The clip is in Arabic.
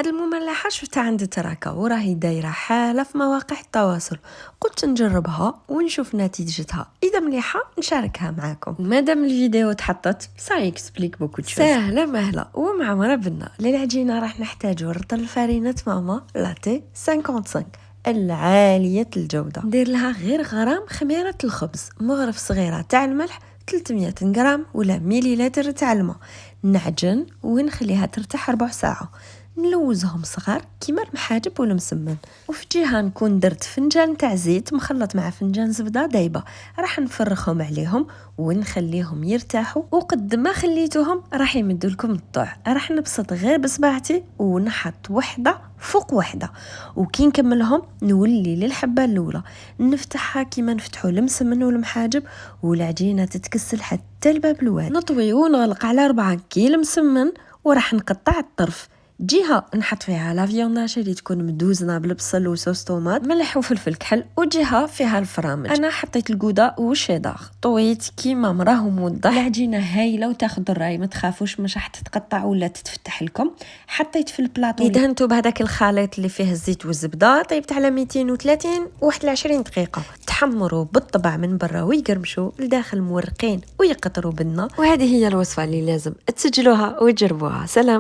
هاد المملحه شفتها عند تراكا وراهي دايره حاله في مواقع التواصل. قلت نجربها ونشوف نتيجتها، اذا مليحه نشاركها معكم. مادام الفيديو تحطت سا اكسبليك بوكو تشوز سهله مهله ومعمره بنا. للعجينه راح نحتاجو رطل الفرينه ماما لاتيه 55 العاليه الجوده. ندير لها غير غرام خميره الخبز، مغرف صغيره تاع الملح، 300 غرام ولا مليلتر تاع الماء. نعجن ونخليها ترتاح ربع ساعه. نلوزهم صغار كيما المحاجب ولا مسمن. وفي جهه نكون درت فنجان تاع زيت مخلط مع فنجان زبده دايبه، راح نفرخهم عليهم ونخليهم يرتاحوا. وقد ما خليتوهم راح يمدوا لكم الطوع. راح نبسط غير بصباعتي ونحط وحده فوق وحده، وكي نكملهم نولي للحبه الاولى نفتحها كيما نفتحوا المسمن والمحاجب، والعجينه تتكسل حتى الباب الوالي. نطوي ونغلق على 4 كيلو مسمن وراح نقطع الطرف. جهه نحط فيها لا فيوناج اللي تكون مدوزنه بالبصل وصوص طوماط ملح وفلفل كحل، وجهه فيها الفرامج. انا حطيت الجوده والشيدار، طويت كيما مراه موضح. العجينه هايله وتاخذ الراي، ما تخافوش مش راح تتقطع ولا تتفتح لكم. حطيت في البلاطو دهنته بهذاك الخليط اللي فيه الزيت والزبده، طيبت على 230 21 دقيقه. تحمروا بالطبع من برا ويقرمشوا لداخل مورقين ويقطروا بالنا. وهذه هي الوصفه اللي لازم تسجلوها وتجربوها. سلام.